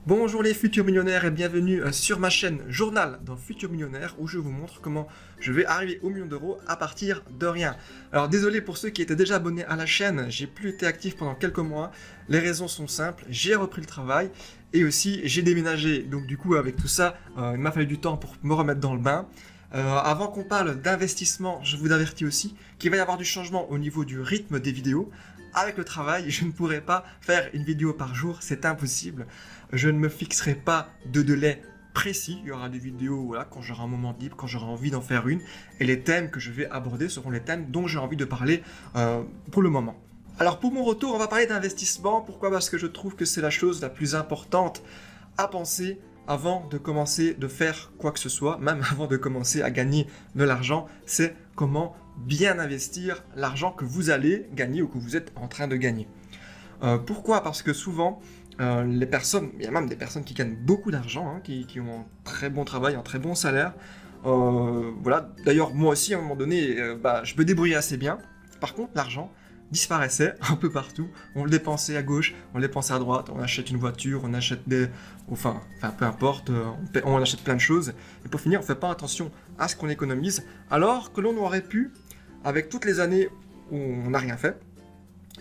Bonjour les futurs millionnaires et bienvenue sur ma chaîne Journal d'un futur millionnaire où je vous montre comment je vais arriver au million d'euros à partir de rien. Alors désolé pour ceux qui étaient déjà abonnés à la chaîne, j'ai plus été actif pendant quelques mois. Les raisons sont simples, j'ai repris le travail et aussi j'ai déménagé. Donc du coup avec tout ça, il m'a fallu du temps pour me remettre dans le bain. Avant qu'on parle d'investissement, je vous avertis aussi qu'il va y avoir du changement au niveau du rythme des vidéos. Avec le travail, je ne pourrai pas faire une vidéo par jour, c'est impossible. Je ne me fixerai pas de délai précis. Il y aura des vidéos voilà, quand j'aurai un moment libre, quand j'aurai envie d'en faire une. Et les thèmes que je vais aborder seront les thèmes dont j'ai envie de parler pour le moment. Alors pour mon retour, on va parler d'investissement. Pourquoi? Parce que je trouve que c'est la chose la plus importante à penser avant de commencer de faire quoi que ce soit, même avant de commencer à gagner de l'argent, c'est comment bien investir l'argent que vous allez gagner ou que vous êtes en train de gagner. Pourquoi? Parce que souvent, les personnes, il y a même des personnes qui gagnent beaucoup d'argent, hein, qui ont un très bon travail, un très bon salaire. Voilà. D'ailleurs, moi aussi, à un moment donné, je me débrouillais assez bien. Par contre, l'argent disparaissait un peu partout. On le dépensait à gauche, on le dépensait à droite, on achète une voiture, on achète des... Enfin peu importe, on achète plein de choses. Et pour finir, on ne fait pas attention à ce qu'on économise, alors que l'on aurait pu, avec toutes les années où on n'a rien fait,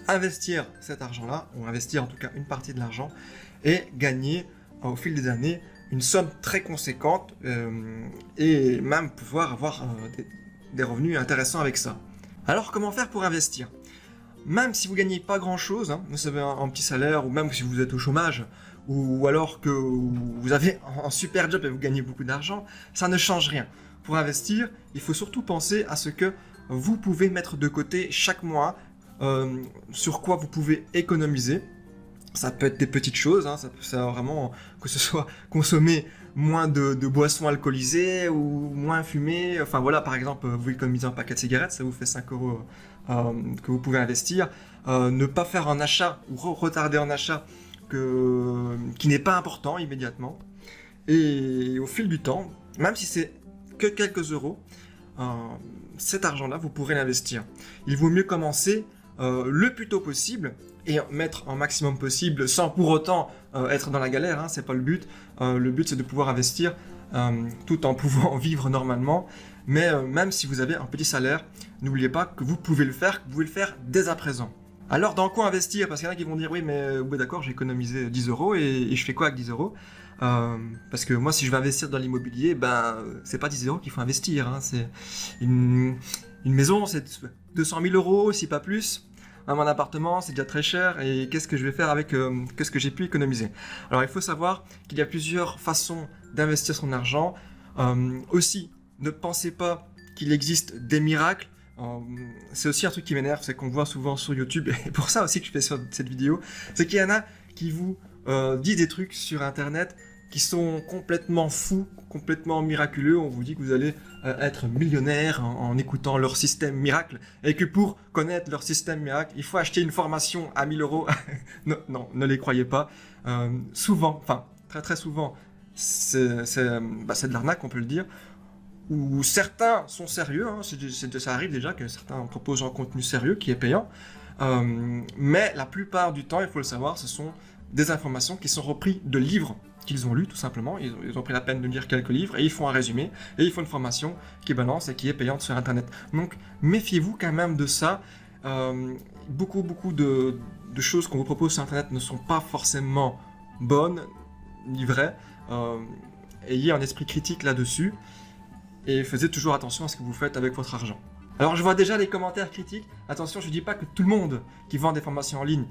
investir cet argent-là, ou investir en tout cas une partie de l'argent, et gagner au fil des années une somme très conséquente, et même pouvoir avoir des revenus intéressants avec ça. Alors comment faire pour investir? Même si vous gagnez pas grand chose, hein, vous avez un petit salaire, ou même si vous êtes au chômage, ou alors que vous avez un super job et vous gagnez beaucoup d'argent, ça ne change rien. Pour investir, il faut surtout penser à ce que vous pouvez mettre de côté chaque mois, sur quoi vous pouvez économiser. Ça peut être des petites choses, hein, ça peut vraiment que ce soit consommer moins de boissons alcoolisées ou moins fumer. Enfin voilà, par exemple, vous économisez un paquet de cigarettes, ça vous fait 5 € que vous pouvez investir. Ne pas faire un achat ou retarder un achat qui n'est pas important immédiatement. Et au fil du temps, même si c'est que quelques euros, cet argent-là, vous pourrez l'investir. Il vaut mieux commencer le plus tôt possible et mettre un maximum possible sans pour autant être dans la galère, hein, c'est pas le but. Le but c'est de pouvoir investir tout en pouvant vivre normalement, mais même si vous avez un petit salaire, n'oubliez pas que vous pouvez le faire, dès à présent. Alors dans quoi investir? Parce qu'il y en a qui vont dire oui mais d'accord j'ai économisé 10 € et je fais quoi avec 10 €? Parce que moi si je veux investir dans l'immobilier, c'est pas 10 € qu'il faut investir, hein, c'est une maison c'est 200 000 € si pas plus. Mon appartement c'est déjà très cher et qu'est-ce que je vais faire avec qu'est-ce que j'ai pu économiser? Alors il faut savoir qu'il y a plusieurs façons d'investir son argent. Aussi, ne pensez pas qu'il existe des miracles. C'est aussi un truc qui m'énerve, c'est qu'on voit souvent sur YouTube, et pour ça aussi que je fais cette vidéo, c'est qu'il y en a qui vous disent des trucs sur internet qui sont complètement fous, complètement miraculeux. On vous dit que vous allez être millionnaire en écoutant leur système miracle, et que pour connaître leur système miracle, il faut acheter une formation à 1000 €. Non, ne les croyez pas. Souvent, enfin très souvent, c'est de l'arnaque, on peut le dire. Où certains sont sérieux, hein, ça arrive déjà que certains proposent un contenu sérieux qui est payant, mais la plupart du temps, il faut le savoir, ce sont des informations qui sont reprises de livres qu'ils ont lus tout simplement. Ils ont pris la peine de lire quelques livres et ils font un résumé et ils font une formation qui balance et qui est payante sur internet. Donc méfiez-vous quand même de ça. Beaucoup de choses qu'on vous propose sur internet ne sont pas forcément bonnes ni vraies. Ayez un esprit critique là-dessus et faites toujours attention à ce que vous faites avec votre argent. Alors je vois déjà les commentaires critiques. Attention, je ne dis pas que tout le monde qui vend des formations en ligne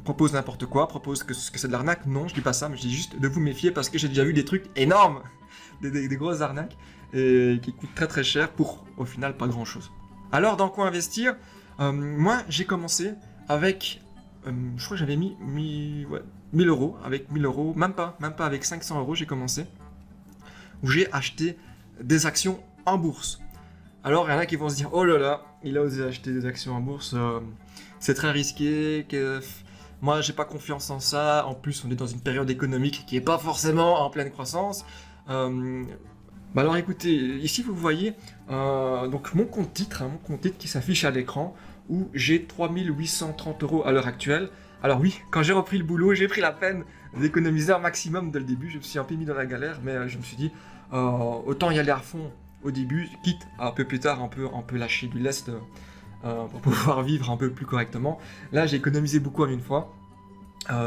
propose n'importe quoi, propose que c'est de l'arnaque. Non, je dis pas ça, mais je dis juste de vous méfier parce que j'ai déjà vu des trucs énormes, des grosses arnaques et qui coûtent très cher pour au final pas grand chose. Alors dans quoi investir? Moi j'ai commencé avec, je crois que j'avais mis 1000 €, avec 1000 €, même pas avec 500 € j'ai commencé, où j'ai acheté des actions en bourse. Alors il y en a qui vont se dire oh là là, il a osé acheter des actions en bourse, c'est très risqué, moi j'ai pas confiance en ça, en plus on est dans une période économique qui est pas forcément en pleine croissance, Alors écoutez, ici vous voyez donc mon compte titre, mon compte titre qui s'affiche à l'écran, où j'ai 3830 € à l'heure actuelle. Alors oui, quand j'ai repris le boulot, j'ai pris la peine d'économiser un maximum dès le début. Je me suis un peu mis dans la galère, mais je me suis dit, autant y aller à fond au début, quitte à un peu plus tard un peu lâcher du lest pour pouvoir vivre un peu plus correctement. Là, j'ai économisé beaucoup en une fois.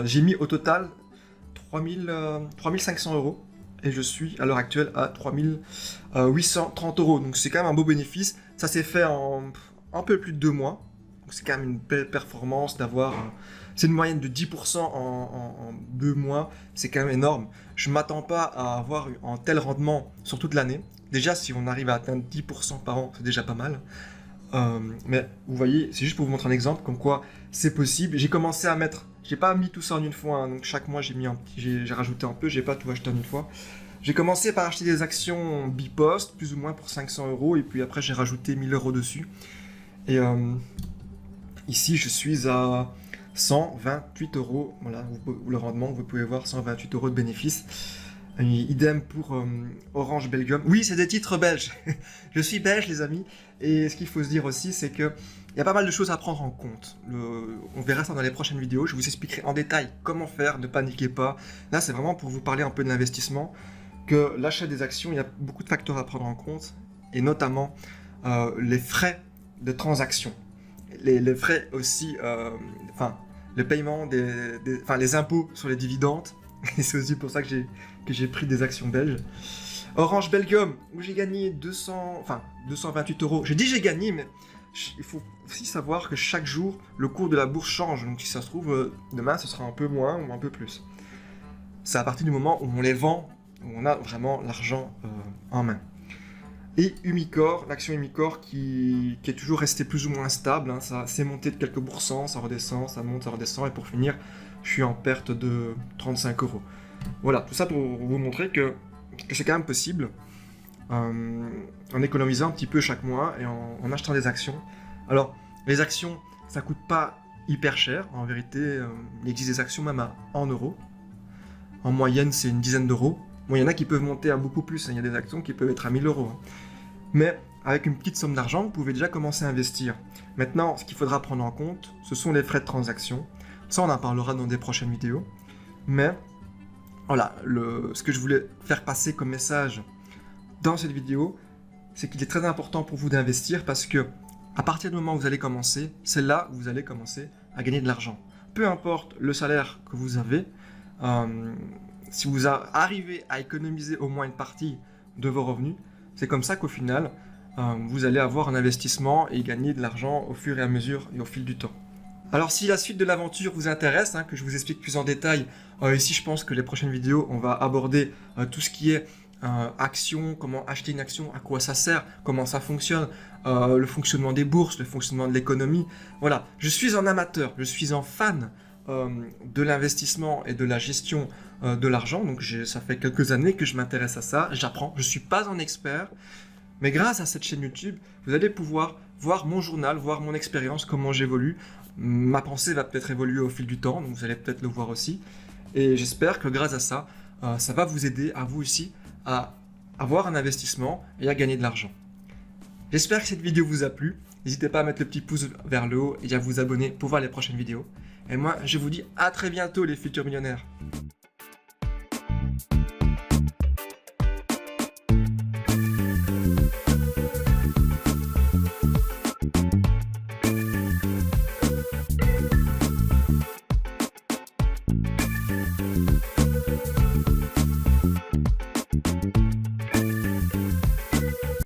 J'ai mis au total 3500 € et je suis à l'heure actuelle à 3830 €. Donc c'est quand même un beau bénéfice. Ça s'est fait en un peu plus de 2 mois. Donc c'est quand même une belle performance d'avoir... c'est une moyenne de 10% en 2 mois. C'est quand même énorme. Je ne m'attends pas à avoir un tel rendement sur toute l'année. Déjà, si on arrive à atteindre 10% par an, c'est déjà pas mal. Mais vous voyez, c'est juste pour vous montrer un exemple, comme quoi c'est possible. J'ai commencé à mettre... J'ai pas mis tout ça en une fois, hein, donc chaque mois j'ai rajouté un peu, j'ai pas tout acheté en une fois. J'ai commencé par acheter des actions Bipost, plus ou moins pour 500 €, et puis après j'ai rajouté 1000 € dessus. Et ici je suis à 128 €, voilà, le rendement, vous pouvez voir, 128 € de bénéfice. Et idem pour Orange Belgium. Oui, c'est des titres belges. Je suis belge, les amis. Et ce qu'il faut se dire aussi, c'est que il y a pas mal de choses à prendre en compte. On verra ça dans les prochaines vidéos. Je vous expliquerai en détail comment faire, ne paniquez pas. Là, c'est vraiment pour vous parler un peu de l'investissement. Que l'achat des actions, il y a beaucoup de facteurs à prendre en compte. Et notamment les frais de transaction. Les frais aussi, le paiement les impôts sur les dividendes. Et c'est aussi pour ça que j'ai pris des actions belges. Orange Belgium, où j'ai gagné 228 €. J'ai dit j'ai gagné, mais il faut aussi savoir que chaque jour, le cours de la bourse change. Donc si ça se trouve, demain, ce sera un peu moins ou un peu plus. C'est à partir du moment où on les vend, où on a vraiment l'argent en main. Et Umicore, l'action Umicore qui est toujours restée plus ou moins stable. Hein, ça s'est monté de quelques pourcents, ça redescend, ça monte, ça redescend. Et pour finir, je suis en perte de 35 €. Voilà, tout ça pour vous montrer que c'est quand même possible en économisant un petit peu chaque mois et en achetant des actions. Alors, les actions, ça coûte pas hyper cher. En vérité, il existe des actions même à 1 €. En moyenne, c'est une dizaine d'euros. Bon, il y en a qui peuvent monter à beaucoup plus. Hein. Il y a des actions qui peuvent être à 1000 €. Hein. Mais avec une petite somme d'argent, vous pouvez déjà commencer à investir. Maintenant, ce qu'il faudra prendre en compte, ce sont les frais de transaction. Ça, on en parlera dans des prochaines vidéos. Mais voilà, ce que je voulais faire passer comme message dans cette vidéo, c'est qu'il est très important pour vous d'investir parce que à partir du moment où vous allez commencer, c'est là où vous allez commencer à gagner de l'argent. Peu importe le salaire que vous avez, si vous arrivez à économiser au moins une partie de vos revenus, c'est comme ça qu'au final, vous allez avoir un investissement et gagner de l'argent au fur et à mesure et au fil du temps. Alors si la suite de l'aventure vous intéresse, que je vous explique plus en détail, ici je pense que les prochaines vidéos, on va aborder tout ce qui est action, comment acheter une action, à quoi ça sert, comment ça fonctionne, le fonctionnement des bourses, le fonctionnement de l'économie. Voilà, je suis un amateur, je suis un fan de l'investissement et de la gestion de l'argent. Donc ça fait quelques années que je m'intéresse à ça, j'apprends, je ne suis pas un expert. Mais grâce à cette chaîne YouTube, vous allez pouvoir voir mon journal, voir mon expérience, comment j'évolue. Ma pensée va peut-être évoluer au fil du temps, donc vous allez peut-être le voir aussi. Et j'espère que grâce à ça, ça va vous aider à vous aussi à avoir un investissement et à gagner de l'argent. J'espère que cette vidéo vous a plu. N'hésitez pas à mettre le petit pouce vers le haut et à vous abonner pour voir les prochaines vidéos. Et moi, je vous dis à très bientôt les futurs millionnaires.